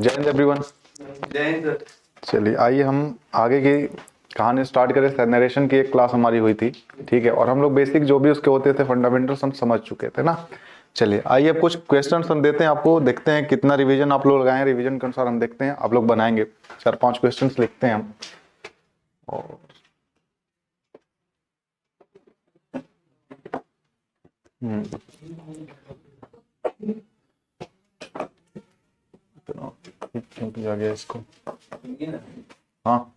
जय हिंद एवरीवन। जय हिंद। चलिए आइए हम आगे की कहानी स्टार्ट करें। नरेशन की एक क्लास हमारी हुई थी, ठीक है, और हम लोग बेसिक जो भी उसके होते थे फंडामेंटल्स हम समझ चुके थे ना। चलिए आइए अब कुछ क्वेश्चंस हम देते हैं आपको, देखते हैं कितना रिवीजन आप लोग लगाए हैं। रिवीजन के अनुसार हम देखते हैं, आप लोग बनाएंगे 4-5 क्वेश्चंस लिखते हैं हम। और क्यों किया गया इसको? हाँ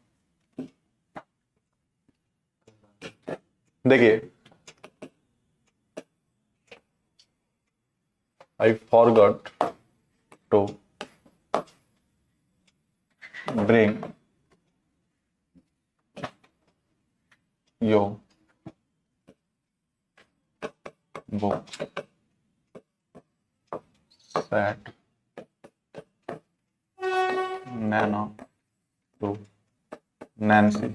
देखिए, I forgot to bring your book set Nana to Nancy।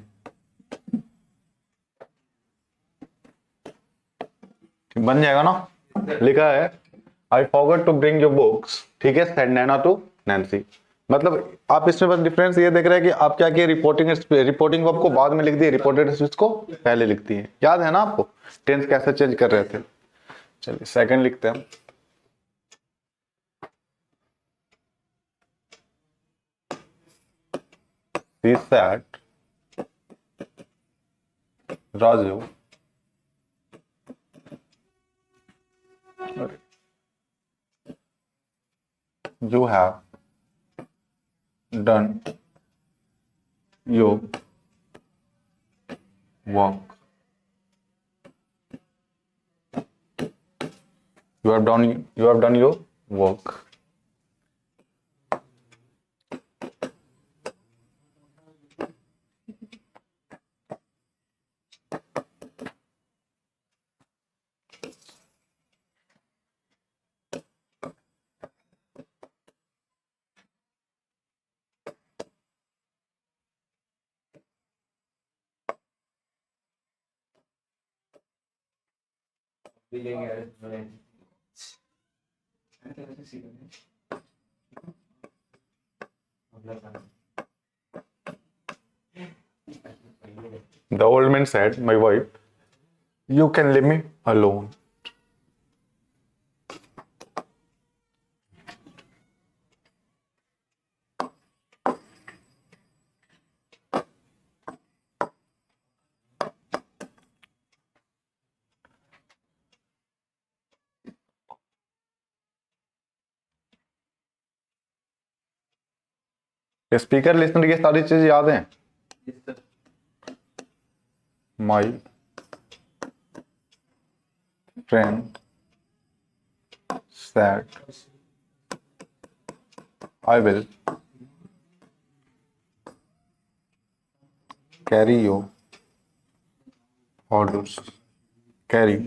बन जाएगा ना? लिखा है I forgot to bring your books, ठीक है, सेंड नैना टू नैन्सी। मतलब आप इसमें बस डिफरेंस ये देख रहे हैं कि आप क्या किए, रिपोर्टिंग को आपको बाद में लिख दिए, रिपोर्टेड स्पीच को पहले लिखती है। याद है ना आपको टेंस कैसे चेंज कर रहे थे? चलिए सेकंड लिखते हैं। He said Raju you have done your work, you have done your work। The old man said, my wife, you can leave me alone। Speaker listener की सारी चीज याद है? My friend said I will carry your orders, carry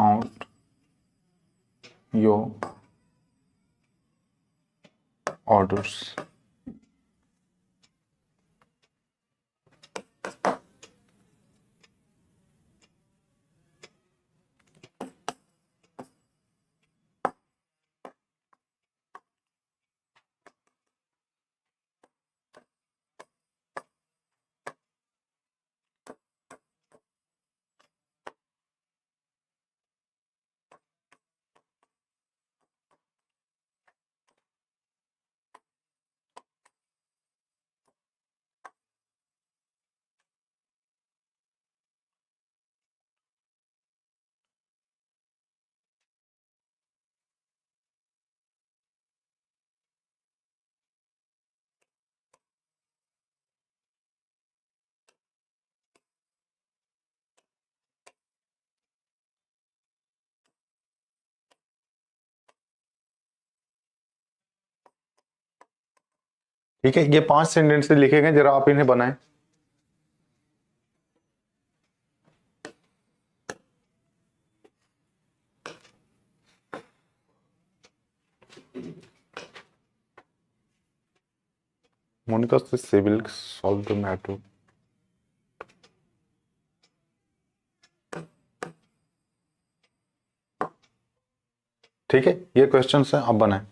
out your orders। ठीक है, ये 5 sentence लिखे गए, जरा आप इन्हें बनाएं। मोनिका से सिविल सॉल्व द मैटर। ठीक है, ये क्वेश्चन है, आप बनाएं।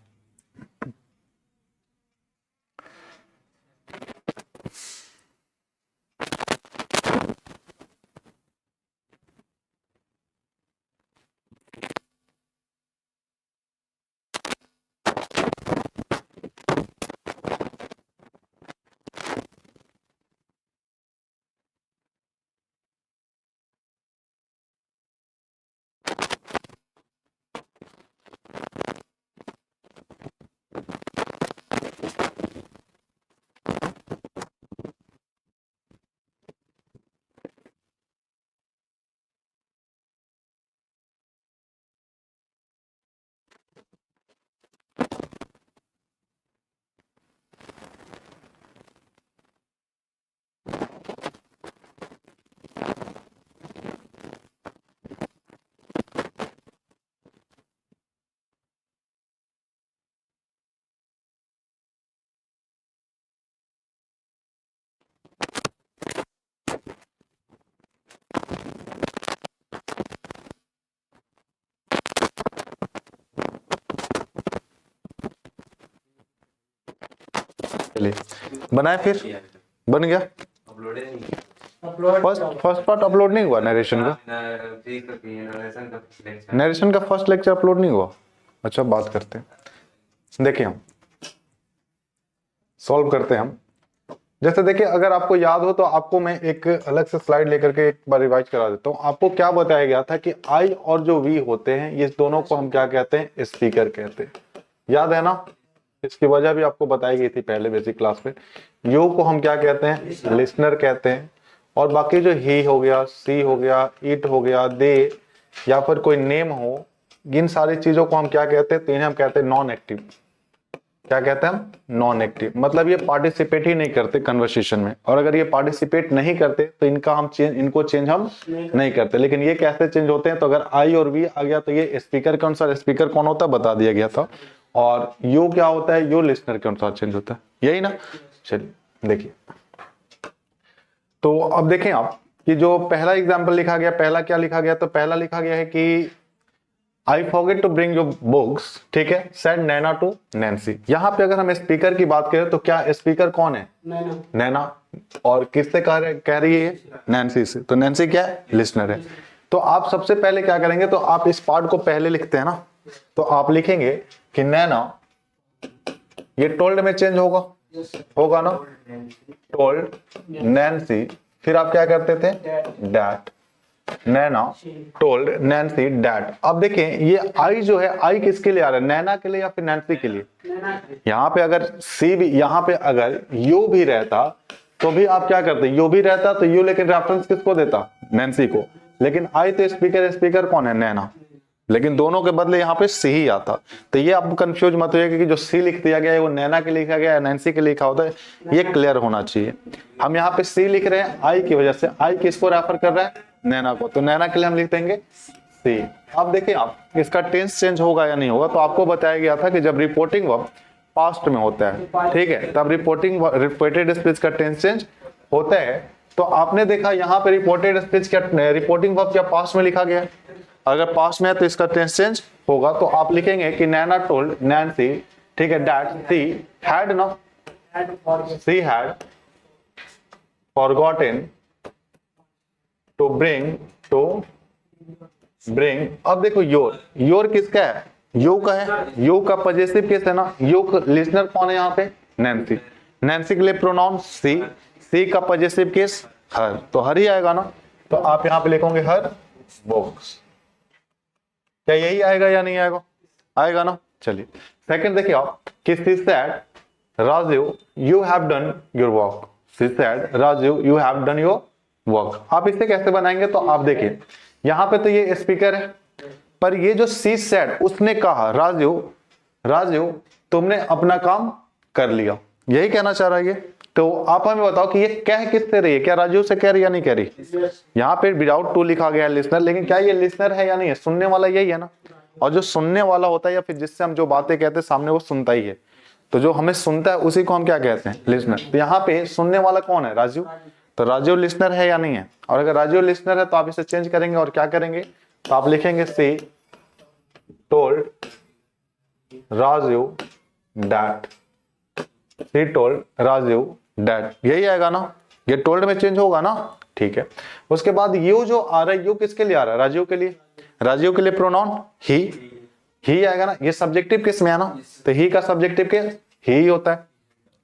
चलिए बनाए, फिर बन गया। फर्स्ट पार्ट अपलोड नहीं हुआ नरेशन का, नरेशन का फर्स्ट लेक्चर अपलोड नहीं हुआ। अच्छा बात करते हैं, देखिए हम सॉल्व करते हैं हम। जैसे देखिए अगर आपको याद हो तो आपको मैं एक अलग से स्लाइड लेकर के एक बार रिवाइज करा देता हूँ। आपको क्या बताया गया था कि आई और जो वी होते हैं ये दोनों को हम क्या कहते हैं, स्पीकर कहते हैं। याद है ना, इसकी वजह भी आपको बताई गई थी पहले बेसिक क्लास में। यू को हम क्या कहते हैं, लिसनर कहते हैं। और बाकी जो ही हो गया, सी हो गया, इट हो गया, दे या फिर कोई नेम हो, इन सारी चीजों को हम क्या कहते हैं, तो इन्हें हम कहते हैं नॉन एक्टिव। क्या कहते हैं हम, नॉन एक्टिव। मतलब ये पार्टिसिपेट ही नहीं करते कन्वर्सेशन में, और अगर ये पार्टिसिपेट नहीं करते तो इनको चेंज हम नहीं करते। लेकिन ये कैसे चेंज होते हैं, तो अगर आई और वी आ गया तो ये स्पीकर के अनुसार स्पीकर कौन होता है बता दिया गया था, और यू क्या होता है, यू लिसनर के अनुसार चेंज होता है, यही ना। चलिए देखिए, तो अब देखें आप कि जो पहला एग्जाम्पल लिखा गया, पहला क्या लिखा गया, तो पहला लिखा गया है कि I forget to bring your books, ठीक है, सेड नैना टू नैन्सी। यहां पे अगर हम स्पीकर की बात करें तो क्या स्पीकर कौन है, नैना। और किससे कह रही है, नैन्सी से। तो नैन्सी क्या है, लिसनर है। तो आप सबसे पहले क्या करेंगे, तो आप इस पार्ट को पहले लिखते हैं ना, तो आप लिखेंगे कि नैना, ये टोल्ड में चेंज होगा ना, टोल्ड नैन्सी, फिर आप क्या करते थे, that. Naina told Nancy that. अब देखें ये आई जो है, आई किसके लिए आ रहा है, नैना के लिए या फिर नैन्सी के लिए। यहाँ पे अगर सी भी, यहाँ पे अगर यू भी रहता तो भी आप क्या करते, यू भी रहता तो यू, लेकिन रेफरेंस किसको देता, नैन्सी को। लेकिन आई तो स्पीकर कौन है, नैना। लेकिन दोनों के बदले यहाँ पे सी ही आता। तो ये आप कंफ्यूज मत होइए कि जो सी लिख दिया गया है वो नैना के लिखा गया है, नैन्सी के लिखा होता है, ये क्लियर होना चाहिए। हम यहाँ पे सी लिख रहे हैं आई की वजह से, आई किसको रेफर कर रहा है, नैना को, तो नैना के लिए हम लिख देंगे सी। अब देखिए आप इसका टेंस चेंज होगा या नहीं होगा, तो आपको बताया गया था कि जब रिपोर्टिंग वर्ब पास्ट में होता है, ठीक है, तब रिपोर्टेड स्पीच का टेंस चेंज होता है। तो आपने देखा यहाँ पे रिपोर्टेड स्पीच क्या, रिपोर्टिंग वर्ब क्या पास्ट में लिखा गया है। अगर पास्ट में है तो इसका टेंस चेंज होगा, तो आप लिखेंगे कि नैना टोल्ड नैन्सी, ठीक है, दैट सी हैड ना, she had forgotten to bring. अब देखो योर किसका है, यू का है, यू का पॉजेसिव केस है ना, यू लिसनर कौन है यहाँ पे, नैन्सी। नैन्सी के लिए प्रोनाउन सी का पॉजेसिव केस हर, तो हर ही आएगा ना। तो आप यहाँ पे लिखोगे हर बुक्स। क्या यही आएगा या नहीं आएगा, आएगा ना। चलिए सेकंड देखिए आप, कि she said Raju you have done your work, she said Raju you have done your work. आप इसे कैसे बनाएंगे, तो आप देखिए यहाँ पे तो ये स्पीकर है, पर ये जो शी सेड उसने कहा राजू तुमने अपना काम कर लिया, यही कहना चाह रहा है ये। तो आप हमें बताओ कि ये कह किससे रही है, क्या राजू से कह रही है या नहीं कह रही। यहाँ पे विदाउट टू लिखा गया है लिसनर, लेकिन क्या ये लिसनर है या नहीं है, सुनने वाला यही है ना। और जो सुनने वाला होता है या फिर जिससे हम जो बातें कहते हैं सामने, वो सुनता ही है। तो जो हमें सुनता है उसी को हम क्या कहते हैं, लिसनर। तो यहाँ पे सुनने वाला कौन है, राजू। तो राजू लिसनर है या नहीं है, और अगर राजू लिसनर है तो आप इसे चेंज करेंगे और क्या करेंगे, तो आप लिखेंगे सी told Raju that, C told Raju that, यही आएगा ना। ये टोल्ड में चेंज होगा ना, ठीक है। उसके बाद यू जो आ रहा है, यू किसके लिए आ रहा है, राजू के लिए। राजू के लिए प्रोनाउन ही आएगा ना। ये सब्जेक्टिव किस में है ना, तो ही का सब्जेक्टिव के ही होता है,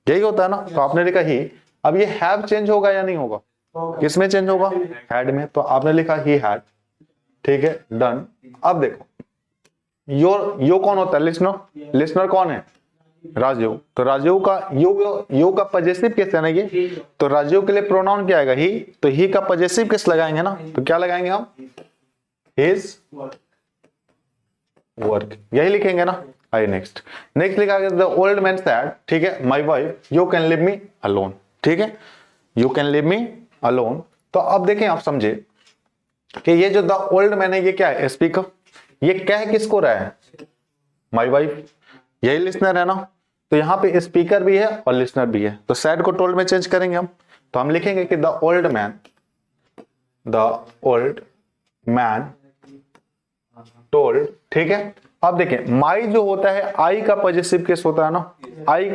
यही होता है ना। तो आपने लिखा ही। अब ये हैव चेंज होगा या नहीं होगा, किस में चेंज होगा, हैड में। तो आपने लिखा ही हैड, ठीक है, डन। अब देखो यो कौन होता है, लिसनर कौन है, राजू। तो राजू का यू का पॉजेसिव केस है ना ये, तो राजू के लिए प्रोनाउन क्या आएगा, ही। तो ही का पॉजेसिव केस लगाएंगे ना, तो क्या लगाएंगे हम, हिज वर्क, यही लिखेंगे ना। आइए नेक्स्ट लिखा गया, द ओल्ड मैन सेड, ठीक है, my wife you can live me alone, ठीक है, you can live me alone. तो अब देखें आप समझे कि ये जो द ओल्ड मैन है ये क्या है, स्पीकर। ये कह किसको रहा है, माय वाइफ, यही लिसनर है ना। तो यहाँ पे स्पीकर भी है और लिसनर भी है, तो सैड को टोल्ड में चेंज करेंगे हम। तो हम लिखेंगे कि द ओल्ड मैन टोल्ड, ठीक है। अब देखें माई जो होता है, आई का पॉजेसिव केस होता है ना, आई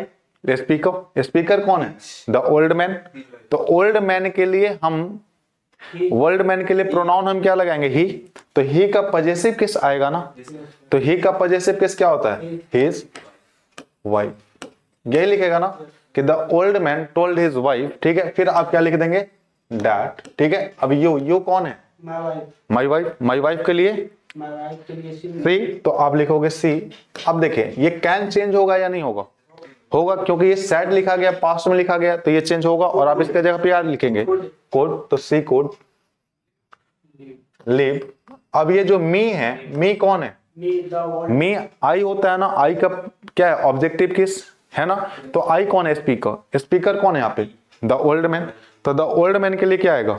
स्पीकर, स्पीकर कौन है? The old man. तो ओल्ड मैन के लिए हम, ओल्ड मैन के लिए प्रोनाउन हम क्या लगाएंगे? ही। तो ही का पजेसिव किस आएगा ना? तो ही का पजेसिव किस क्या होता है? His wife. यही लिखेगा ना कि the old man told his wife, ठीक है। फिर आप क्या लिख देंगे? दैट, ठीक है। अब यू कौन है? My wife. माई वाइफ के लिए सी, तो आप लिखोगे सी। अब देखिए ये कैन चेंज होगा या नहीं होगा? होगा, क्योंकि ये सैड लिखा गया, पास्ट में लिखा गया, तो ये चेंज होगा। और आप इसके जगह पे यार लिखेंगे कोड, तो सी कोड लिव। अब ये जो मी है, मी कौन है? मी आई होता है ना। आई का क्या है? ऑब्जेक्टिव किस है ना? तो आई कौन है? स्पीकर। स्पीकर कौन है यहाँ पे? The old man. तो द ओल्ड मैन के लिए क्या आएगा?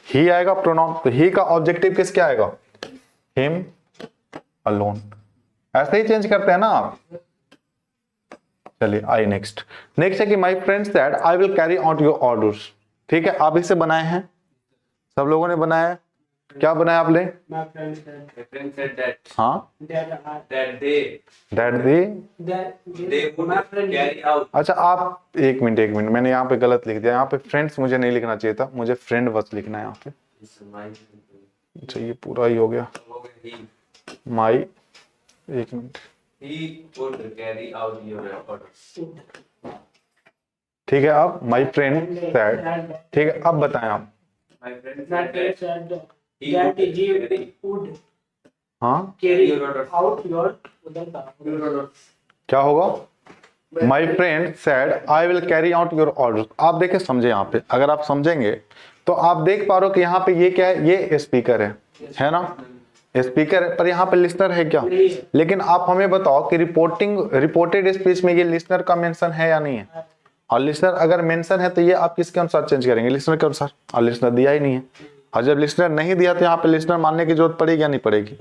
ही आएगा प्रोनाउन। तो ही का ऑब्जेक्टिव किस क्या आएगा? Him alone. ऐसे ही चेंज करते हैं ना आप। चलिए आई नेक्स्ट। नेक्स्ट है कि my friend said I will carry out your orders. ठीक है, आप इसे बनाए हैं, सब लोगों ने बनाया है। क्या बनाया आपने? हाँ, अच्छा आप एक मिनट, मैंने यहाँ पे गलत लिख दिया। यहाँ पे फ्रेंड्स मुझे नहीं लिखना चाहिए था, मुझे फ्रेंड बस लिखना है यहाँ पे। अच्छा ये पूरा ही हो गया। माई, एक मिनट, ठीक है। अब माई फ्रेंड सैड, ठीक है। अब बताएं आप। हाँ, क्या होगा? My friend sad I will carry out your order. आप देखे, समझे यहाँ पे। अगर आप समझेंगे तो आप देख पा रहे हो कि यहाँ पे ये क्या है? ये स्पीकर है ना? स्पीकर है, पर यहाँ पे लिसनर है क्या? लेकिन आप हमें बताओ कि रिपोर्टेड स्पीच में ये लिसनर का मेंशन है या नहीं है? और लिसनर अगर मेंशन है तो ये आप किसके अनुसार चेंज करेंगे? लिसनर के अनुसार। और लिसनर दिया ही नहीं है। और जब लिसनर नहीं दिया तो यहाँ पे लिसनर मानने की जरूरत पड़ेगी या नहीं पड़ेगी?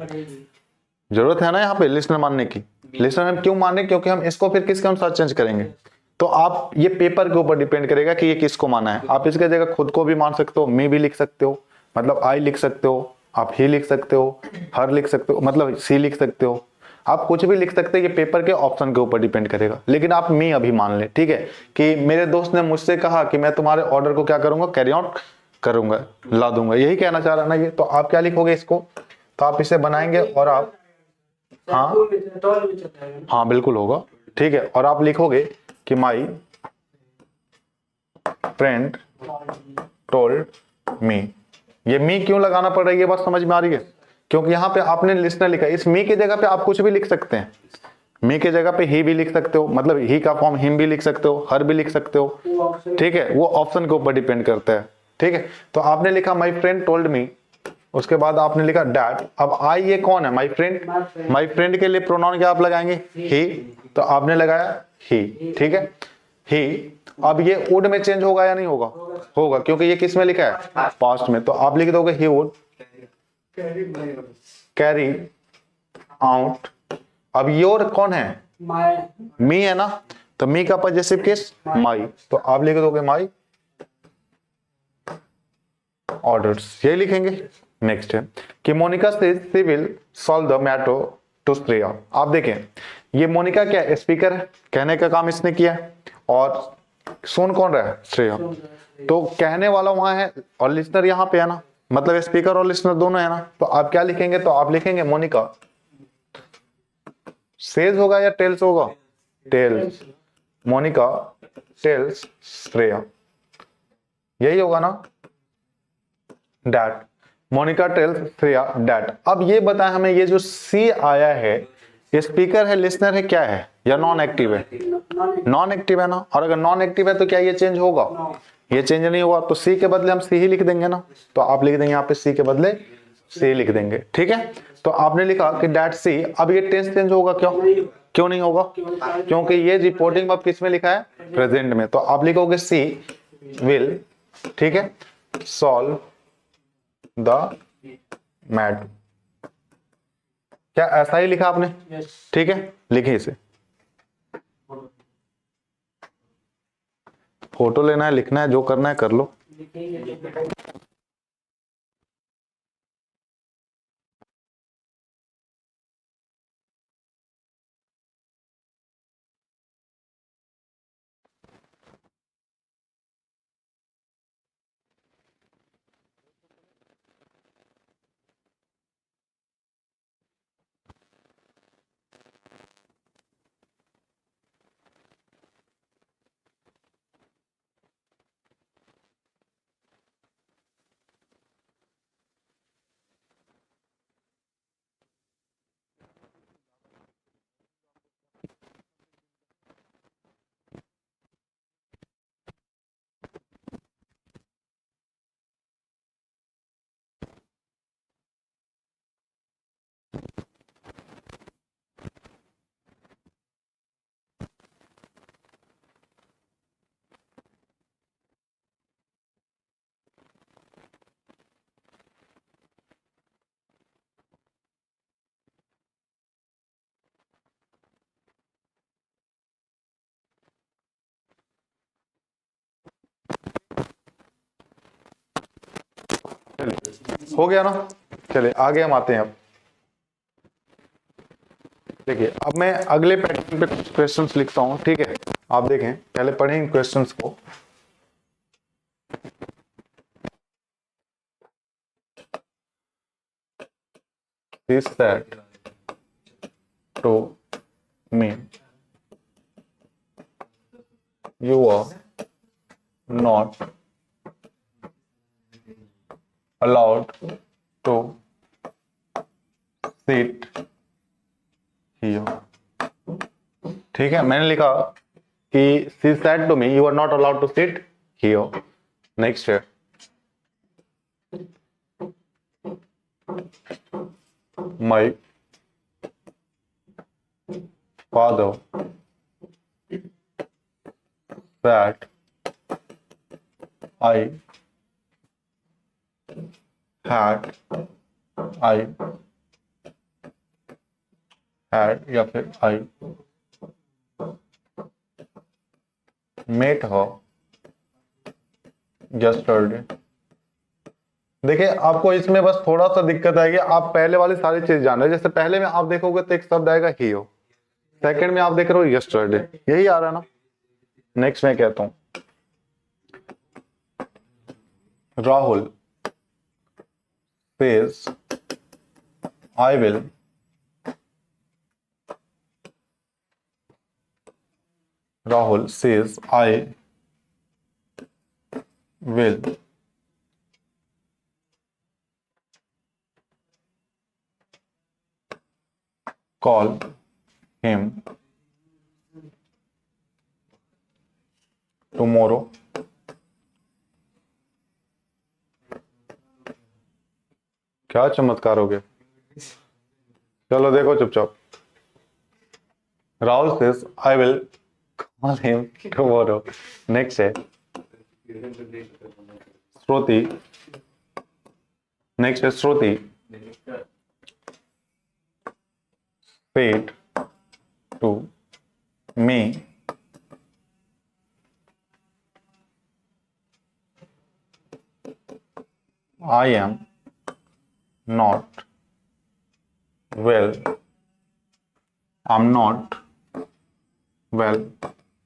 जरूरत है ना यहाँ पे लिसनर मानने की। लिसनर हम क्यों माने? क्योंकि हम इसको फिर किसके अनुसार चेंज करेंगे? तो आप ये पेपर के ऊपर डिपेंड करेगा कि ये किसको माना है। आप इसके जगह खुद को भी मान सकते हो, मी भी लिख सकते हो, मतलब आई लिख सकते हो, आप ही लिख सकते हो, हर लिख सकते हो, मतलब सी लिख सकते हो, आप कुछ भी लिख सकते हैं। ये पेपर के ऑप्शन के ऊपर डिपेंड करेगा। लेकिन आप मी अभी मान ले, ठीक है, कि मेरे दोस्त ने मुझसे कहा कि मैं तुम्हारे ऑर्डर को क्या करूंगा? कैरी आउट करूंगा, ला दूंगा। यही कहना चाह रहा ना ये। तो आप क्या लिखोगे इसको? तो आप इसे बनाएंगे और आप, हाँ हाँ बिल्कुल होगा, ठीक है। और आप लिखोगे कि माई फ्रेंड टोल्ड मी। ये मी क्यों लगाना पड़ रहा है, ये बात समझ में आ रही है? क्योंकि यहाँ पे आपने लिसनर लिखा है। इस मी की जगह पे आप कुछ भी लिख सकते हैं। मी की जगह पे ही भी लिख सकते हो, मतलब ही का फॉर्म हिम भी लिख सकते हो, हर भी लिख सकते हो, ठीक है। वो ऑप्शन के ऊपर डिपेंड करता है, ठीक है। तो आपने लिखा माई फ्रेंड टोल्ड मी, उसके बाद आपने लिखा डैट। अब आई ये कौन है? My friend. माई फ्रेंड के लिए प्रोनाउन क्या आप लगाएंगे? ही। तो आपने लगाया ही, ठीक है, ही। अब ये वुड में चेंज होगा या नहीं होगा? होगा, क्योंकि ये किस में लिखा है? पास्ट में। तो आप लिख दोगे ही वुड कैरी आउट। अब योर कौन है? मी है ना? तो मी का पजेसिव किस? माई। तो आप लिख दोगे माई ऑर्डर्स, यही लिखेंगे। नेक्स्ट है कि मोनिका से she will solve the matter to Shreya. आप देखें, ये मोनिका क्या है? स्पीकर है, कहने का काम इसने किया है। और सुन कौन रहा है? श्रेया। तो कहने वाला वहां है और लिसनर यहाँ पे है ना, मतलब स्पीकर और लिसनर दोनों है ना। तो आप क्या लिखेंगे? तो आप लिखेंगे मोनिका सेज होगा या टेल्स होगा? टेल्स। मोनिका टेल्स श्रेया, यही होगा ना? That. Monica tells Shreya that. अब ये बताएं हमें, ये जो सी आया है, स्पीकर है, लिसनर है, क्या है, या नॉन एक्टिव है? नॉन एक्टिव है ना। और अगर नॉन एक्टिव है तो क्या ये चेंज होगा? ये चेंज नहीं होगा। तो सी के बदले हम सी ही लिख देंगे ना। तो आप लिख देंगे यहाँ पे सी के बदले सी लिख देंगे, ठीक है। तो आपने लिखा कि डैट सी। अब ये टेंस चेंज होगा क्यों? क्यों नहीं होगा? क्योंकि ये रिपोर्टिंग अब किस में लिखा है? प्रेजेंट में। तो आप लिखोगे सी विल, ठीक है, सॉल्व द मैटर। क्या ऐसा ही लिखा आपने? ठीक है, लिखे इसे। फोटो लेना है, लिखना है, जो करना है कर लो। हो गया ना। चलिए आगे हम आते हैं। अब देखिए, अब मैं अगले पैटर्न पे कुछ क्वेश्चंस लिखता हूं, ठीक है। आप देखें, पहले पढ़ें क्वेश्चंस को। He said to me, you are not allowed to sit here। ठीक है, मैंने लिखा कि she said to me, you are not allowed to sit here। Next है, my father said I had या फिर I met her yesterday। देखिए, आपको इसमें बस थोड़ा सा दिक्कत आएगी, आप पहले वाली सारी चीज जान रहे हैं। जैसे पहले में आप देखोगे तो एक शब्द आएगा ही हो, सेकंड में आप देख रहे हो यस्टरडे, यही आ रहा है ना। नेक्स्ट में कहता हूं, Rahul says I will call him tomorrow। क्या चमत्कार हो गया, चलो देखो चुपचाप। Rahul says I will call him tomorrow। Next है श्रुति। नेक्स्ट है श्रुति said to me I am not well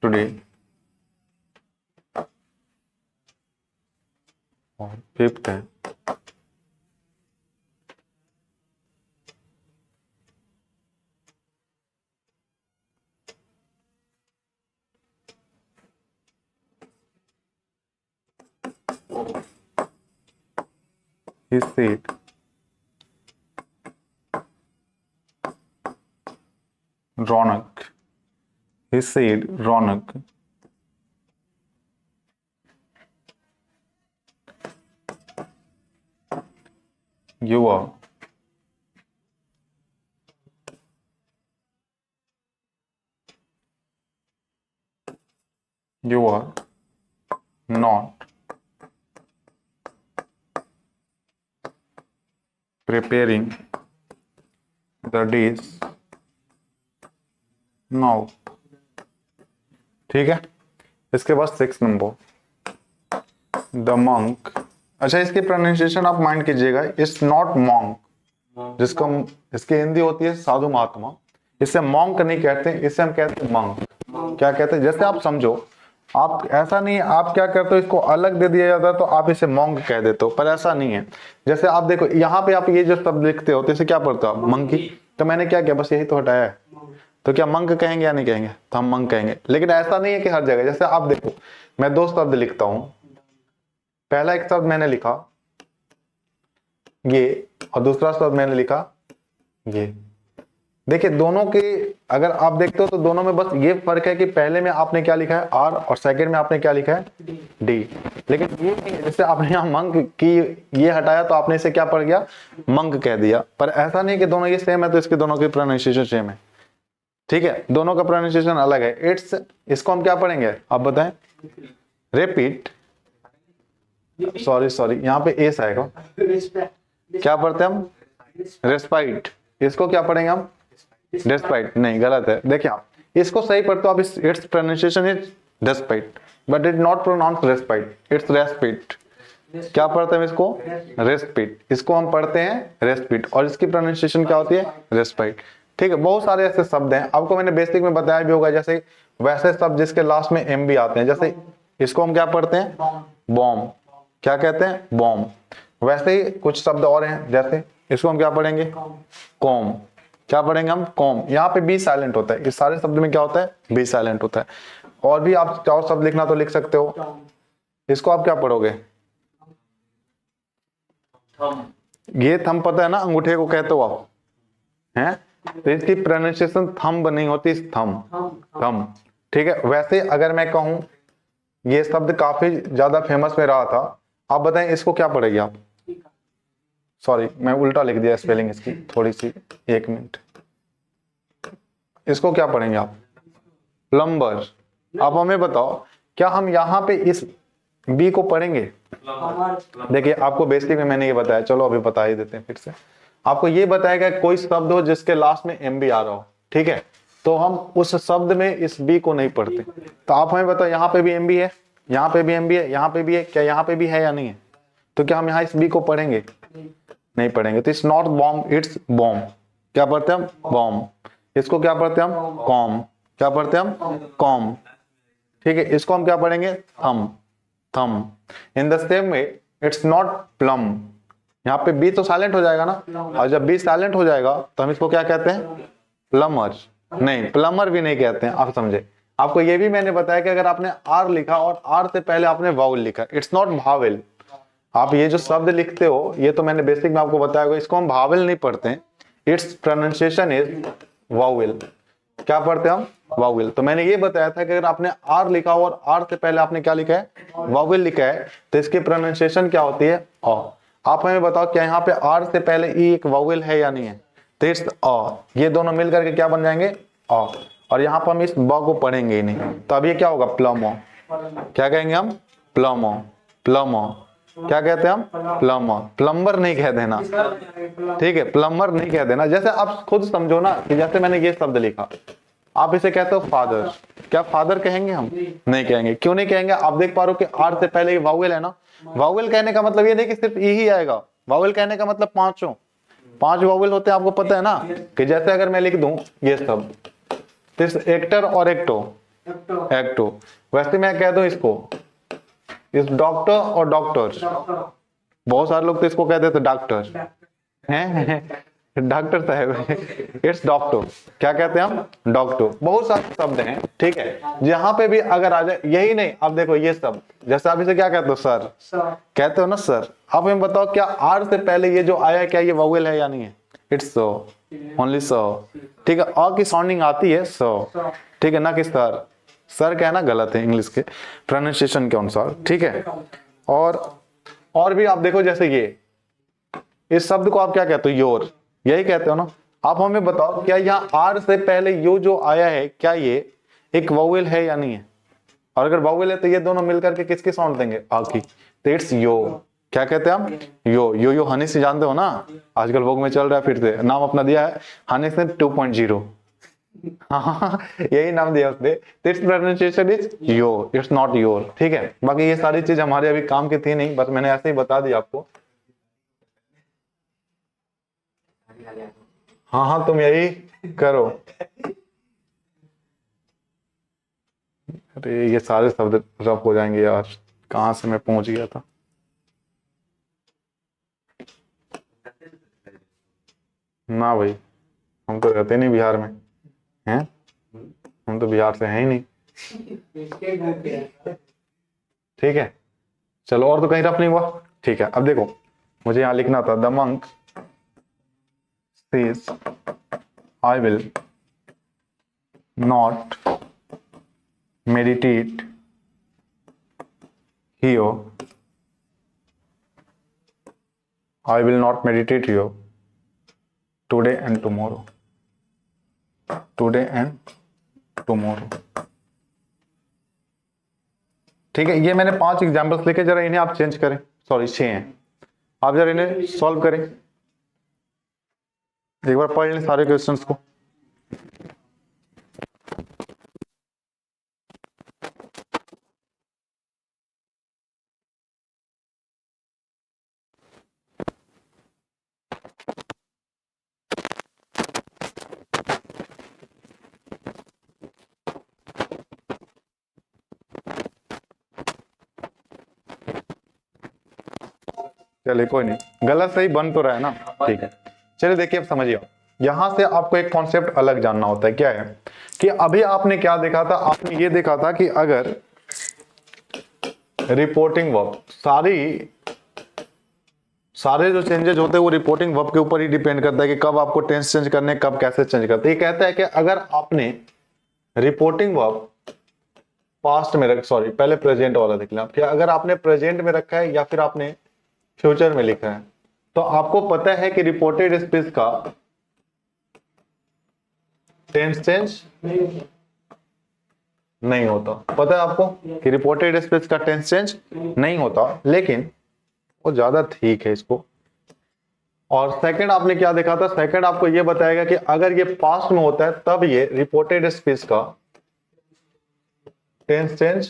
today। और फिफ्थ है he said Ronak you are not preparing the dish now। ठीक है, इसके बाद 6 नंबर द मंक। अच्छा, इसकी प्रोनाउंसिएशन आप माइंड कीजिएगा, इट्स नॉट मॉन्क, जिसको इसकी हिंदी होती है साधु महात्मा। इसे मॉन्क नहीं कहते, इसे हम कहते हैं मंक। क्या कहते हैं, जैसे आप समझो, आप ऐसा नहीं है, आप क्या करते हो, इसको अलग दे दिया जाता है तो आप इसे मॉन्क कह देते हो, पर ऐसा नहीं है। जैसे आप देखो यहाँ पे आप ये जो शब्द लिखते हो तो इसे क्या पढ़ते हो आप, मंकी। तो मैंने क्या किया, बस यही तो हटाया है, तो क्या मंक कहेंगे या नहीं कहेंगे, तो हम मंक कहेंगे। लेकिन ऐसा नहीं है कि हर जगह, जैसे आप देखो मैं 2 शब्द लिखता हूं, पहला एक शब्द मैंने लिखा ये और दूसरा शब्द मैंने लिखा ये। देखिए दोनों के अगर आप देखते हो तो दोनों में बस ये फर्क है कि पहले में आपने क्या लिखा है आर और सेकंड में आपने क्या लिखा है डी। लेकिन ये जैसे आपने यहाँ मंक की ये हटाया तो आपने इसे क्या पढ़ गया, मंक कह दिया। पर ऐसा नहीं कि दोनों ये सेम है तो इसके दोनों की प्रोनाउंसिएशन सेम है। ठीक है, दोनों का प्रोनाउंसिएशन अलग है। इट्स, इसको हम क्या पढ़ेंगे आप बताएं, रिपीट, सॉरी यहाँ पे एस आएगा, क्या पढ़ते हैं हम, रेस्पाइट। इसको क्या पढ़ेंगे हम, डेस्पाइट, नहीं गलत है। देखिए आप इसको सही पढ़ते हो आप, it's pronunciation is despite but it not pronounce respite, it's respite. क्या पढ़ते हैं इसको? रेस्पिट। इसको हम पढ़ते हैं रेस्पिट, और इसकी प्रोनाउंसिएशन क्या होती है? रेस्पाइट। ठीक है, बहुत सारे ऐसे शब्द हैं, आपको मैंने बेसिक में बताया भी होगा, जैसे वैसे शब्द जिसके लास्ट में एम भी आते हैं, जैसे इसको हम क्या पढ़ते हैं? बॉम्ब। क्या कहते हैं? बॉम्ब। वैसे ही कुछ शब्द और हैं, जैसे इसको हम क्या पढ़ेंगे? कॉम। क्या पढ़ेंगे हम? कॉम। यहाँ पे बी साइलेंट होता है, इस सारे शब्द में क्या होता है? बी साइलेंट होता है। और भी आप चाहो शब्द लिखना तो लिख सकते हो। इसको आप क्या पढ़ोगे? ये थंब पता है ना, अंगूठे को कहते हो आप, हैं? तो इसकी प्रोनाउंसिएशन थंब नहीं होती, थंब। थंब। ठीक है, वैसे अगर मैं कहूं ये शब्द काफी ज्यादा फेमस में रहा था, आप बताएं इसको क्या पढ़ेगी आप? सॉरी, मैं उल्टा लिख दिया स्पेलिंग इसकी थोड़ी सी, एक मिनट। इसको क्या पढ़ेंगे आप? प्लम्बर। आप हमें बताओ, क्या हम यहाँ पे इस बी को पढ़ेंगे? देखिए, आपको बेसिक में मैंने ये बताया, चलो अभी बता ही देते हैं फिर से। आपको ये बताएगा कोई शब्द हो जिसके लास्ट में एम भी आ रहा हो, ठीक है, तो हम उस शब्द में इस बी को नहीं पढ़ते। तो आप हमें बताओ, यहाँ पे भी एम बी है, यहाँ पे भी एम बी है, यहाँ पे भी है, क्या यहाँ पे भी है या नहीं है? तो क्या हम यहाँ इस बी को पढ़ेंगे? नहीं पढ़ेंगे। तो it's not bomb, it's bomb. क्या पढ़ते हैं हम? बॉम्ब। इसको क्या पढ़ते हैं हम? कॉम। क्या पढ़ते हैं हम? कॉम। ठीक है, इसको हम क्या पढ़ेंगे? थम। थम। In the same way it's not plum. यहाँ पे बी तो साइलेंट हो जाएगा ना, और जब बी साइलेंट हो जाएगा तो हम इसको क्या कहते हैं? प्लमर। नहीं, प्लमर भी नहीं कहते हैं, आप समझे। आपको ये भी मैंने बताया कि अगर आपने आर लिखा और आर से पहले आपने वाउल लिखा, इट्स नॉट भावेल। आप ये जो शब्द लिखते हो, ये तो मैंने बेसिक में आपको बताया होगा, इसको हम भावेल नहीं पढ़ते हैं, इट्स प्रोनाउंसिएशन इज वाउल। क्या पढ़ते हैं हम? वाउल। तो मैंने ये बताया था कि अगर आपने आर लिखा हो और आर से पहले आपने क्या लिखा है? वाउल लिखा है, तो इसकी प्रोनाउंसिएशन क्या होती है? अ। आप हमें बताओ, क्या यहाँ पे आर से पहले ई एक वाउल है या नहीं है? तो इट्स अ। ये दोनों मिलकर के क्या बन जाएंगे? अ। और यहाँ पर हम इस ब को पढ़ेंगे ही नहीं, तो अब ये क्या होगा? प्लमो। क्या कहेंगे हम? प्लमो। प्लमो। क्या कहते हैं हम? प्लम्बर। प्लम्बर नहीं कह देना, ठीक है, प्लम्बर नहीं कह देना। जैसे आप खुद समझो ना, कि जैसे मैंने ये शब्द लिखा, आप इसे कहते हो फादर। क्या फादर कहेंगे हम? नहीं कहेंगे। क्यों नहीं कहेंगे? आप देख पा रहे हो कि आर से पहले वावेल है ना। वावेल कहने का मतलब ये नहीं कि सिर्फ ई ही आएगा, वावेल कहने का मतलब पांचों, पांच वावेल होते हैं, आपको पता है ना। कि जैसे अगर मैं लिख दूं ये शब्द, एक्टर और एक्टो, एक्टो, वैसे मैं कह दूं इसको इस डॉक्टर और डॉक्टर, बहुत सारे लोग तो इसको कहते थे डॉक्टर, हैं? डॉक्टर साहब, इट्स डॉक्टर। क्या कहते हैं हम? डॉक्टर। बहुत सारे शब्द हैं, ठीक है, जहां पे भी अगर आ जाए, यही नहीं, अब देखो ये शब्द, जैसे आप इसे क्या कहते हो? सर। कहते हो ना सर। अब हमें बताओ, क्या आर से पहले ये जो आया, क्या ये वावेल है या नहीं है? It's so, only so. ठीक है, अ की साउंडिंग आती है सो, ठीक है ना, कि सर। सर कहना गलत है इंग्लिश के प्रोनाउंसिएशन के अनुसार, ठीक है। और भी आप देखो, जैसे ये इस शब्द को आप क्या कहते हो? योर। यही कहते हो ना। आप हमें बताओ, क्या यहाँ आर से पहले यो जो आया है, क्या ये एक वावेल है या नहीं है? और अगर वावेल है तो ये दोनों मिलकर के किसकी साउंड देंगे? आ की। तो इट्स यो। क्या कहते हैं हम? यो। यो यो हनी से जानते हो ना, आजकल वोग में चल रहा है, फिर से नाम अपना दिया है हनी से 2.0। हाँ, यही नाम दिया उसने। It's pronunciation is yo, it's not your, ठीक है। बाकी ये सारी चीज हमारे अभी काम की थी नहीं, बस मैंने ऐसे ही बता दिया आपको। हाँ हाँ, तुम यही करो। अरे ये सारे शब्द रफ हो जाएंगे यार, कहाँ से मैं पहुंच गया था। ना भाई, हम तो रहते नहीं बिहार में, हैं? हम तो बिहार से हैं ही नहीं। ठीक है, चलो, और तो कहीं रफ नहीं हुआ, ठीक है। अब देखो, मुझे यहाँ लिखना था, the monk says I will not meditate here, I will not meditate here today and tomorrow, today and tomorrow. ठीक है, ये मैंने 5 एग्जांपल्स लिखे, जरा इन्हें आप चेंज करें। सॉरी 6 हैं, आप जरा इन्हें सॉल्व करें, एक बार पढ़ लें सारे क्वेश्चंस को। चलिए कोई नहीं, गलत सही बन तो रहा है ना, ठीक है। चलिए देखिए अब समझिए, यहां से आपको एक कॉन्सेप्ट अलग जानना होता है, क्या है कि अभी आपने क्या देखा था, आपने ये देखा था कि अगर रिपोर्टिंग वर्ब सारे जो चेंजेस होते हैं वो रिपोर्टिंग वर्ब के ऊपर ही डिपेंड करता है कि कब आपको टेंस चेंज करने, कब कैसे चेंज करते हैं। ये कहता है कि अगर आपने रिपोर्टिंग वर्ब पास्ट में पहले प्रेजेंट वाला देख लें, कि अगर आपने प्रेजेंट में रखा है या फिर आपने फ्यूचर में लिखा है, तो आपको पता है कि रिपोर्टेड स्पीच का टेंस चेंज नहीं होता। पता है आपको कि रिपोर्टेड स्पीच का टेंस चेंज नहीं होता, लेकिन वो ज्यादा ठीक है इसको। और सेकंड आपने क्या देखा था, सेकंड आपको ये बताएगा कि अगर ये पास्ट में होता है तब ये रिपोर्टेड स्पीच का टेंस चेंज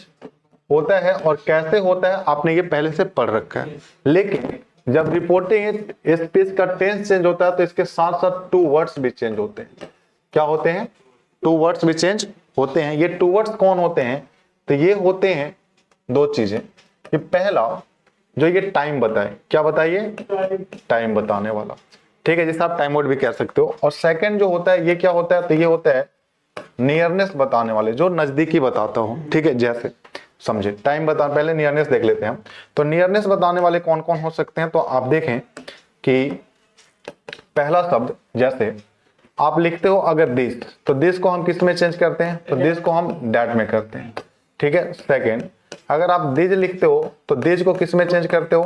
होता है, और कैसे होता है आपने ये पहले से पढ़ रखा है। लेकिन जब रिपोर्टिंग स्पीच का टेंस चेंज होता है तो इसके साथ साथ टू वर्ड्स भी चेंज होते हैं। क्या होते हैं? टू वर्ड्स भी चेंज होते हैं। ये टू वर्ड्स कौन होते हैं? तो ये होते हैं दो चीजें। ये पहला जो ये टाइम बताए, क्या बताइए? टाइम बताने वाला, ठीक है, जिसे आप टाइम वर्ड भी कह सकते हो। और सेकंड जो होता है ये क्या होता है? तो ये होता है नियरनेस बताने वाले, जो नजदीकी बताता हूं, ठीक है। जैसे समझे, टाइम बता, पहले नियरनेस देख लेते हैं। तो नियरनेस बताने वाले कौन कौन हो सकते हैं? तो आप देखें कि पहला शब्द, जैसे आप लिखते हो अगर दिस, तो दिस को हम किस में चेंज करते हैं? तो दिस को हम डैट में करते हैं, ठीक है। सेकंड, अगर आप दिज लिखते हो तो दिज को किस में चेंज करते हो?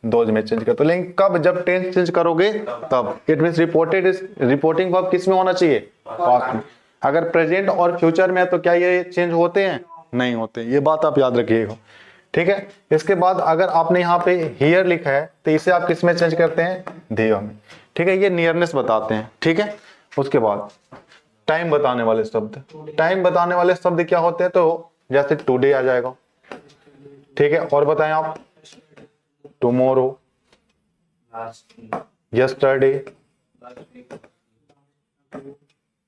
दोज में चेंज करते हो। लेकिन कब? जब टेंस चेंज करोगे तब। इट मींस रिपोर्टिंग वर्ब किस में होना चाहिए? पास्ट में। अगर प्रेजेंट और फ्यूचर में है तो क्या ये चेंज होते हैं? नहीं होते। ये बात आप याद रखिएगा, ठीक है। इसके बाद अगर आपने यहाँ पे हियर लिखा है तो इसे आप किस में चेंज करते हैं? देयर में, ठीक है। ये नियरनेस बताते हैं, ठीक है। उसके बाद टाइम बताने वाले शब्द, टाइम बताने वाले शब्द क्या होते हैं? तो जैसे टुडे आ जाएगा, ठीक है। और बताएं आप? टुमारो, यस्टरडे,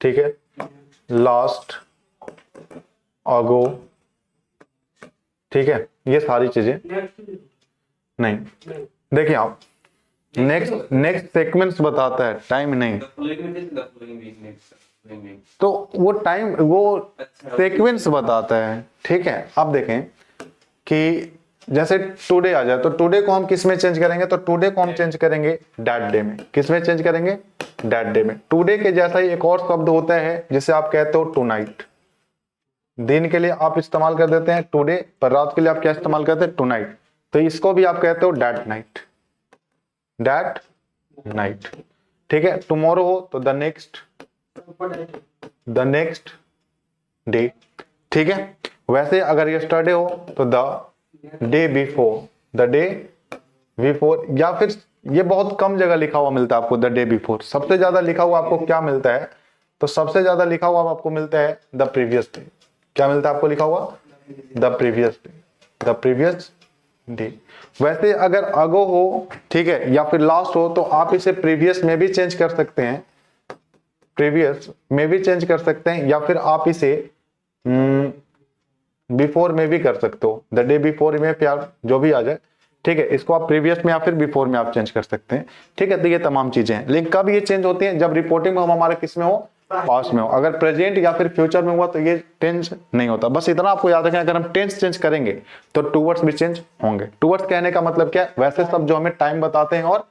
ठीक है, लास्ट, अगो, ठीक है। ये सारी चीजें नहीं। देखिए आप, नेक्स्ट सीक्वेंस बताता है, टाइम नहीं। तो वो टाइम, वो सीक्वेंस बताता है, ठीक है। अब देखें कि जैसे टुडे आ जाए तो टुडे को हम किस में चेंज करेंगे? तो टुडे को हम चेंज करेंगे डैट डे में। किस में चेंज करेंगे? डैट डे में। टुडे के जैसा ही एक और शब्द होता है जिसे आप कहते हो टुनाइट। दिन के लिए आप इस्तेमाल कर देते हैं टुडे, पर रात के लिए आप क्या इस्तेमाल करते हैं? टुनाइट। तो इसको भी आप कहते हो डैट नाइट, डैट नाइट, ठीक है। टुमारो हो तो द नेक्स्ट डे, ठीक है। वैसे अगर यस्टरडे हो तो द डे बिफोर, या फिर ये बहुत कम जगह लिखा हुआ मिलता है आपको द डे बिफोर। सबसे ज्यादा लिखा हुआ आपको क्या मिलता है? तो सबसे ज्यादा लिखा हुआ आपको मिलता है द प्रीवियस डे। क्या मिलता है आपको लिखा हुआ? The previous day. वैसे अगर अगो हो, ठीक है, या फिर लास्ट हो तो आप इसे प्रीवियस में भी चेंज कर सकते हैं, या फिर आप इसे बिफोर में भी कर सकते हो। द डे बिफोर में प्यार जो भी आ जाए, ठीक है, इसको आप प्रीवियस में या फिर बिफोर में आप चेंज कर सकते हैं, ठीक है। तो ये तमाम चीजें हैं। लेकिन कब ये चेंज होती हैं? जब रिपोर्टिंग में हमारा किस में हो? पास्ट में हो। अगर प्रेजेंट या फिर फ्यूचर में हुआ तो ये टेंस नहीं होता। बस इतना आपको याद रखें, अगर हम टेंस चेंज करेंगे तो टू वर्ड्स भी चेंज होंगे। टू वर्ड्स कहने का मतलब क्या है? वैसे सब जो हमें टाइम बताते हैं और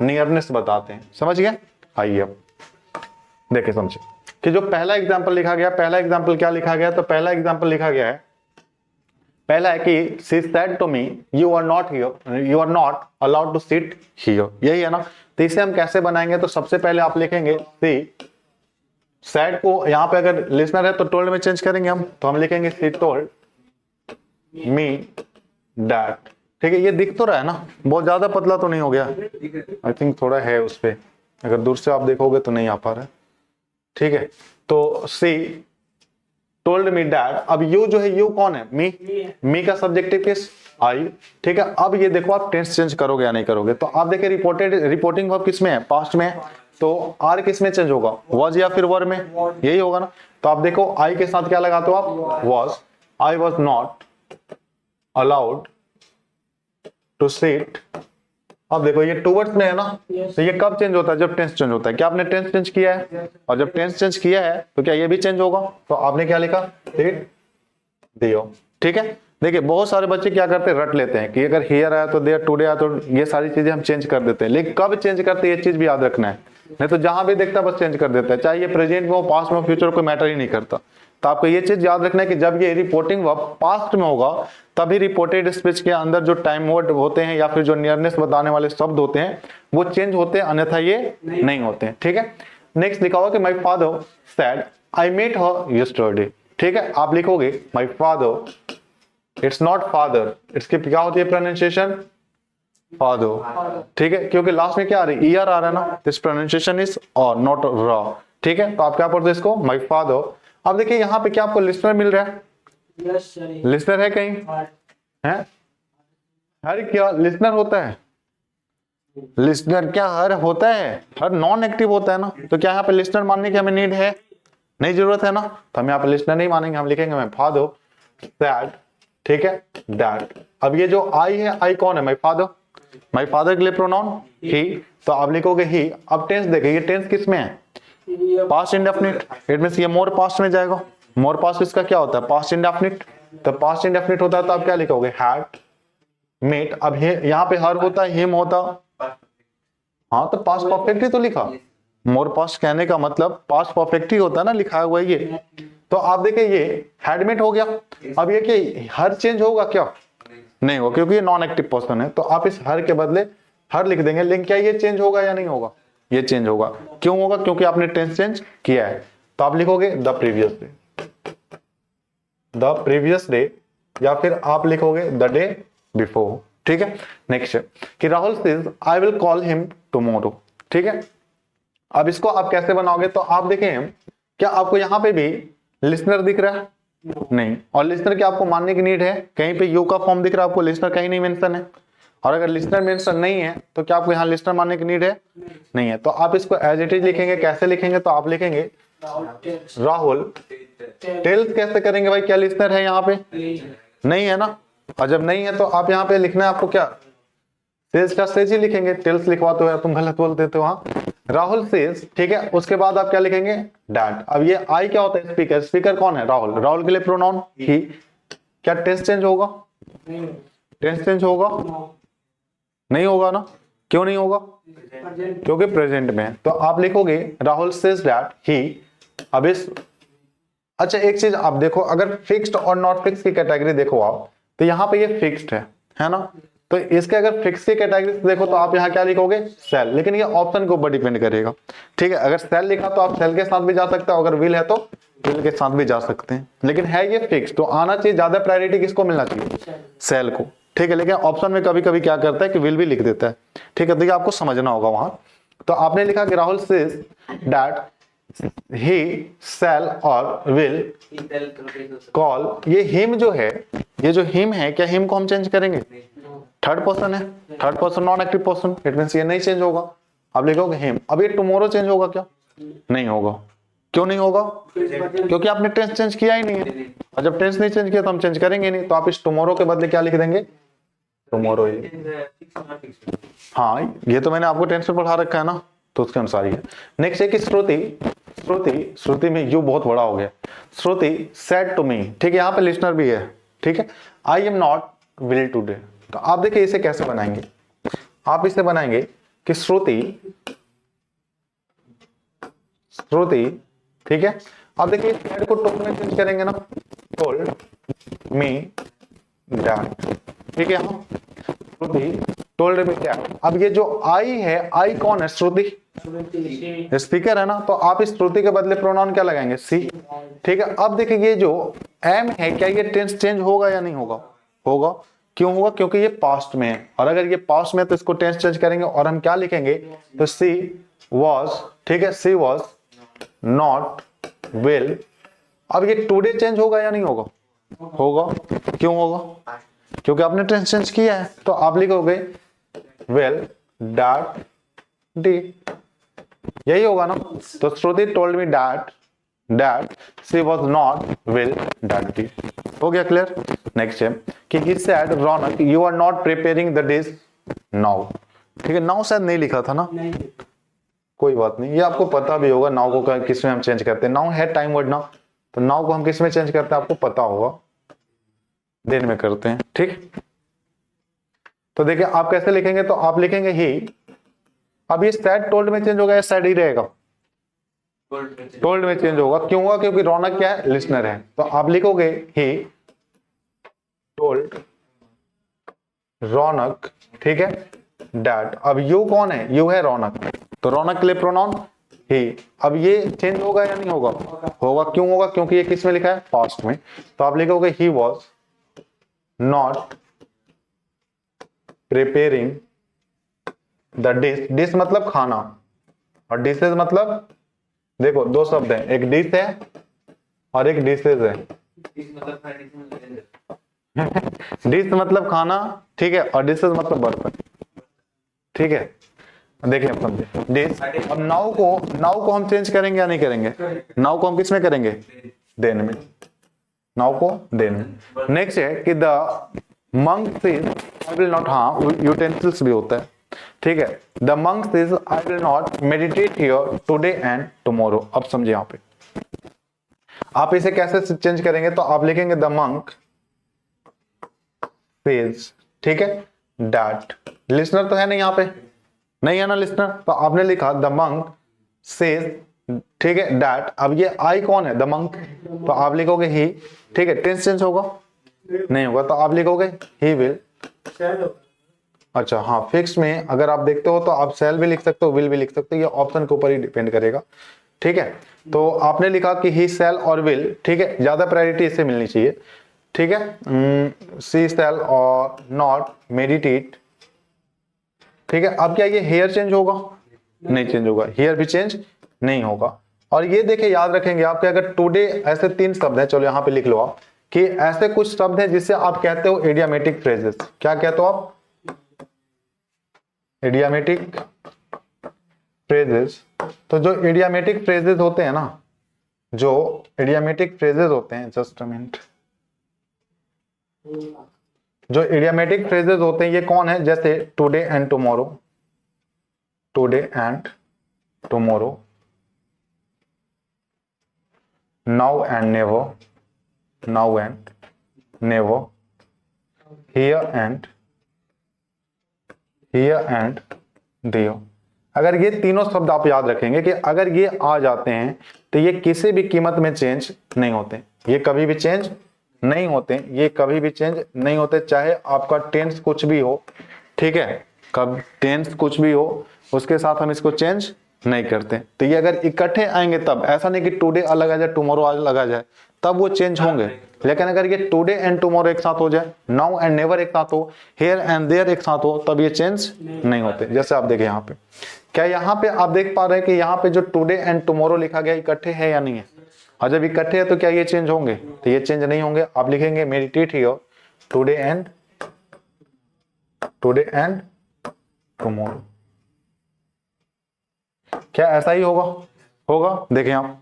नियरनेस बताते हैं। समझ गए? आइए अब देखिए, समझे कि जो पहला एग्जाम्पल लिखा गया, पहला एग्जाम्पल क्या लिखा गया? तो पहला एग्जाम्पल लिखा गया है, पहला है कि she said to me you are not allowed to sit here. यही है ना। तो इसे हम कैसे बनाएंगे? तो सबसे पहले आप लिखेंगे शी सेड को, यहां पे अगर लिसनर है तो टोल्ड में चेंज करेंगे हम, तो हम लिखेंगे शी टोल्ड मी दैट, ठीक है। ये दिख तो रहा है ना, बहुत ज्यादा पतला तो नहीं हो गया? आई थिंक थोड़ा है उस पे, अगर दूर से आप देखोगे तो नहीं आ पा रहा है, ठीक है। तो सी टोल्ड मी डैड। अब यू जो है, यू कौन है? मी का सब्जेक्टिव किस? आई, ठीक है। अब ये देखो आप टेंस चेंज करोगे या नहीं करोगे? तो आप देखिए रिपोर्टिंग वर्ब किस में है? पास्ट में है। तो आर किस में चेंज होगा? वॉज या फिर वर में? यही होगा ना। तो आप देखो आई के साथ क्या लगाते हो आप? Was. I was not allowed to sit अब देखो ये टूवर्ड्स में है ना, तो ये कब चेंज होता है? जब टेंस चेंज होता है। क्या आपने टेंस चेंज किया है? और जब टेंस चेंज किया है तो क्या ये भी चेंज होगा? तो आपने क्या लिखा? डिड दियो। ठीक है, देखिए बहुत सारे बच्चे क्या करते हैं, रट लेते हैं कि अगर हियर आया तो देयर, टुडे आया तो ये सारी चीजें हम चेंज कर देते हैं, लेकिन कब चेंज करते हैं ये चीज भी याद रखना है, नहीं तो जहां भी देखता है बस चेंज कर देता है, चाहे ये प्रेजेंट में हो, पास्ट में हो, फ्यूचर, कोई मैटर ही नहीं करता। तो आपको ये चीज याद रखना है कि जब ये रिपोर्टिंग वर्ब पास्ट में होगा तभी रिपोर्टेड स्पीच के अंदर जो टाइम वर्ड होते हैं या फिर जो नियरनेस बताने वाले शब्द होते हैं वो चेंज होते हैं, अन्यथा ये नहीं होते हैं। ठीक है, नेक्स्ट लिखा हुआ कि my father said I met her yesterday. ठीक है, आप लिखोगे my father, it's not father, इसकी क्या होती है प्रोनाउंसिएशन? फादर। ठीक है, क्योंकि लास्ट में क्या आ रही है? ईयर आ रहा है ना, दिस प्रोनाउंसिएशन इज और नॉट रॉ। ठीक है, तो आप क्या पढ़ते हैं इसको? My father. अब देखिए यहाँ पे क्या आपको लिसनर मिल रहा है? लिसनर है कहीं? है? हर क्या लिसनर होता है? लिसनर क्या हर होता है? हर नॉन एक्टिव होता है ना, तो क्या यहाँ पे लिसनर मानने की हमें नीड है? नहीं, जरूरत है ना, तो हम यहाँ पे लिसनर नहीं मानेंगे, हम लिखेंगे माय फादर दैट। ठीक है, दैट। अब ये जो आई है, आई कौन है? My father. माय फादर के लिए प्रोनाउन ही, तो आप लिखोगे ही। अब टेंस देखिए, ये टेंस किस में है? Past indefinite. इट मींस ये मोर पास्ट में जाएगा। मोर पास्ट इसका क्या होता है? Past indefinite. तो पास्ट इंडेफिनिट होता है तो आप क्या लिखोगे? Had met. अब यहाँ पे हर होता है, हिम होता, हाँ तो पास्ट परफेक्ट ही तो लिखा। मोर पास्ट कहने का मतलब पास्ट परफेक्ट ही होता है ना, लिखा हुआ है ये। तो आप देखिए ये हैडमेट हो गया। अब ये कि हर चेंज होगा क्या? नहीं होगा, क्योंकि ये नॉन एक्टिव पर्सन है, तो आप इस हर के बदले हर लिख देंगे। लेकिन क्या ये चेंज होगा या नहीं होगा? ये चेंज होगा। क्यों होगा? क्योंकि आपने टेंस चेंज किया है। तो आप लिखोगे the previous day, the previous day, या फिर आप लिखोगे द डे बिफोर। ठीक है, नेक्स्ट कि Rahul says I will call him tomorrow. ठीक है, अब इसको आप कैसे बनाओगे? तो आप देखें, क्या आपको यहां पे भी लिसनर दिख रहा है? नहीं। और लिसनर क्या आपको मानने की नीड है? कहीं पे यू का फॉर्म दिख रहा है आपको, लिसनर कहीं नहीं मेंशन है। और अगर लिसनर मेंशन नहीं है तो क्या आपको यहाँ लिसनर मानने की नीड है? नहीं है। तो आप इसको एज इट इज लिखेंगे। कैसे लिखेंगे? तो आप लिखेंगे राहुल टेल्स। कैसे करेंगे भाई? क्या लिसनर है यहाँ पे? नहीं है ना। और जब नहीं है तो आप यहाँ पे लिखना है आपको क्या? सेज का सेज ही लिखेंगे। टेल्स लिखवाते हो या तुम गलत बोल देते हो। हाँ, राहुल सेज। ठीक है, उसके बाद आप क्या लिखेंगे? डैट। अब ये आई क्या होता है? स्पीकर। स्पीकर कौन है? राहुल। राहुल के लिए प्रोनाउन ही। क्या टेंस चेंज होगा? टेंस चेंज होगा? नहीं होगा ना। क्यों नहीं होगा? क्योंकि प्रेजेंट में। तो आप लिखोगे राहुल सेज दैट ही। अब इस अच्छा एक चीज आप देखो, अगर फिक्स्ड और नॉट फिक्स की कैटेगरी देखो आप, तो यहाँ पे ये फिक्स्ड है ना। तो इसके अगर फिक्स की कैटेगरी देखो तो आप यहाँ क्या लिखोगे? सेल। लेकिन ये ऑप्शन के ऊपर डिपेंड करेगा। ठीक है, अगर सेल लिखा तो आप सेल के साथ भी जा सकते हो, अगर विल है तो विल के साथ भी जा सकते हैं। लेकिन है ये फिक्स, तो आना चाहिए ज्यादा प्रायोरिटी किसको मिलना चाहिए? सेल को। ठीक है, लेकिन ऑप्शन में कभी कभी क्या करता है कि विल भी लिख देता है। ठीक है, तो ये आपको समझना होगा वहां। तो आपने लिखा कि राहुल सेज दैट ही शैल और विल कॉल। ये हिम जो है, ये जो हिम है, क्या हिम को हम चेंज करेंगे? थर्ड पर्सन है, third person non active person, it means ये नहीं चेंज होगा। आप लिखोगे हिम। अब ये टुमारो चेंज होगा क्या? नहीं होगा। क्यों नहीं होगा? क्योंकि आपने टेंस चेंज किया ही नहीं है। और जब टेंस नहीं चेंज किया तो हम चेंज करेंगे नहीं। तो आप इस टुमारो के बदले क्या लिख देंगे? टुमारो ही। हाँ, ये तो मैंने आपको टेंस में पढ़ा रखा है ना, तो उसके अनुसार ही है। नेक्स्ट है कि श्रुति। श्रुति, श्रुति में यू बहुत बड़ा हो गया। श्रुति सेड टू मी। ठीक है, यहाँ पे लिसनर भी है। ठीक है, I am not will today. तो आप देखिए इसे कैसे बनाएंगे? आप इसे बनाएंगे कि श्रुति, श्रुति। ठीक है, अब देखिए सेड को टोल्ड में चेंज करेंगे ना, टोल्ड मी दैट। ठीक है, हाँ, श्रुति टोल्ड मी दैट। अब ये जो आई है, आई कौन है? श्रुति, स्पीकर है ना। तो आप इस श्रुति के बदले प्रोनाउन क्या लगाएंगे? सी। ठीक है, अब देखिए ये जो एम है, क्या ये टेंस चेंज होगा या नहीं होगा? होगा। क्यों होगा? क्योंकि ये पास्ट में है। और अगर ये पास्ट में है तो इसको टेंस चेंज करेंगे और हम क्या लिखेंगे? तो सी वॉज। ठीक है, सी वॉज नॉट विल। अब ये टुडे चेंज होगा या नहीं होगा? होगा। क्यों होगा? क्योंकि आपने टेंस चेंज किया है। तो आप लिखोगे विल डैट डी। यही होगा ना। तो Shruti told me that she was not will that D. हो गया क्लियर? नेक्स्ट है कि he said Raunak you are not preparing the dish now. ठीक है, नाउ शायद नहीं लिखा था ना, नहीं कोई बात नहीं, ये आपको पता भी होगा नाउ को किस में हम चेंज करते हैं। नाउ है टाइम वर्ड नाउ, तो नाउ को हम किस में चेंज करते हैं आपको पता होगा, देन में करते हैं। ठीक, तो देखिए आप कैसे लिखेंगे, तो आप लिखेंगे ही, अब ये सैड टोल्ड में चेंज होगा या सैड ही रहेगा, टोल्ड में चेंज होगा। क्यों होगा, क्योंकि रौनक क्या है, लिसनर है, तो आप लिखोगे ही टोल्ड रौनक, ठीक है, डैट। अब यू कौन है, यू है रौनक, तो रौनक के लिए प्रोनाउन ही। अब ये चेंज होगा या नहीं होगा, होगा। क्यों होगा, क्योंकि ये किस में लिखा है, पास्ट में, तो आप लिखोगे he was not preparing the dish. Dish मतलब खाना, और डिशेज मतलब, देखो दो शब्द हैं, एक डिश है और एक डिशेज है। डिश मतलब खाना, ठीक है, और डिशेज मतलब बर्तन, ठीक है। देखिए आप समझे डिश। अब नाउ को हम चेंज करेंगे या नहीं करेंगे, नाउ को हम किस में करेंगे, देन में, नाउ को देन में। नेक्स्ट है कि the monk is I will not, हाँ यूटेंसिल्स भी होता है, ठीक है। The monk is I will not meditate here today and tomorrow. अब समझिए यहाँ पे आप इसे कैसे चेंज करेंगे, तो आप लिखेंगे द मंक इज, ठीक है, दैट। लिसनर तो है नहीं यहाँ पे, नहीं है ना लिसनर, तो आपने लिखा द मंक सेज, ठीक है, दैट। अब ये आई कौन है, द मंक, तो आप लिखोगे ही, ठीक है। टेंस चेंज होगा, नहीं होगा, तो आप लिखोगे ही विल। अच्छा हाँ, फिक्स में अगर आप देखते हो तो आप सेल भी लिख सकते हो, विल भी लिख सकते हो, ये ऑप्शन के ऊपर ही डिपेंड करेगा, ठीक है। तो आपने लिखा कि ही सेल और विल, ठीक है, ज्यादा प्रायोरिटी इससे मिलनी चाहिए, ठीक है। सी सेल और नॉट मेडिटेट, ठीक है। अब क्या ये हेयर चेंज होगा, नहीं चेंज होगा, हेयर भी चेंज नहीं होगा। और ये देखिए याद रखेंगे आपके, अगर टुडे ऐसे तीन शब्द हैं, चलो यहाँ पे लिख लो आप कि ऐसे कुछ शब्द हैं जिससे आप कहते हो इडियोमेटिक फ्रेजेस। क्या कहते हो आप, इडियोमेटिक फ्रेजेस। तो जो इडियोमेटिक फ्रेजेस होते हैं ना, जो इडियोमेटिक फ्रेजेस होते हैं, जस्ट अ मिनट, जो इडियोमेटिक फ्रेजेस होते हैं ये कौन है, जैसे today and tomorrow, today and tomorrow, now and never, now and never, here and there. अगर ये तीनों शब्द आप याद रखेंगे कि अगर ये आ जाते हैं तो ये किसी भी कीमत में चेंज नहीं होते, ये कभी भी चेंज नहीं होते, ये कभी भी चेंज नहीं होते, चाहे आपका टेंस कुछ भी हो, ठीक है, कब टेंस कुछ भी हो, उसके साथ हम इसको चेंज नहीं करते। तो ये अगर इकट्ठे आएंगे तब, ऐसा नहीं कि टुडे अलग आ जाए टुमारो अलग आ जाए, तब वो चेंज होंगे। लेकिन अगर ये टुडे एंड टुमारो एक साथ हो जाए, नाउ एंड नेवर एक साथ हो, हियर एंड देयर एक साथ हो, तब ये चेंज नहीं होते। जैसे आप देखें यहाँ पे, क्या यहाँ पे आप देख पा रहे हैं कि यहाँ पे जो टुडे एंड टुमारो लिखा गया इकट्ठे है या नहीं है, और जब इकट्ठे है तो क्या ये चेंज होंगे, तो ये चेंज नहीं होंगे। आप लिखेंगे meditate here today and tomorrow. क्या ऐसा ही होगा देखें आप,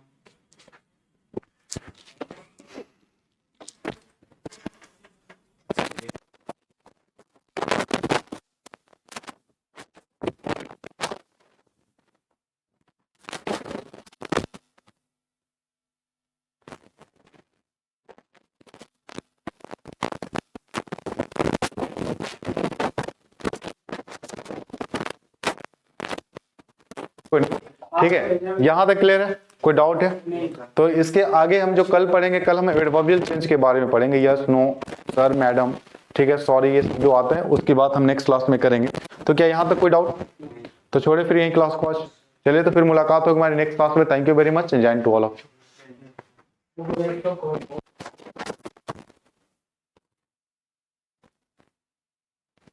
ठीक है, यहां तक क्लियर है, कोई डाउट है? तो इसके आगे हम जो कल पढ़ेंगे, कल हम एडवर्बियल चेंज के बारे में पढ़ेंगे, यस नो सर मैडम, ठीक है, सॉरी, ये जो आते हैं उसकी बात हम नेक्स्ट क्लास में करेंगे। तो क्या यहां तक कोई डाउट? तो छोड़े फिर यही क्लास को आज। चलिए तो फिर मुलाकात होगी हमारी नेक्स्ट क्लास में। Thank you very much, join to all of you.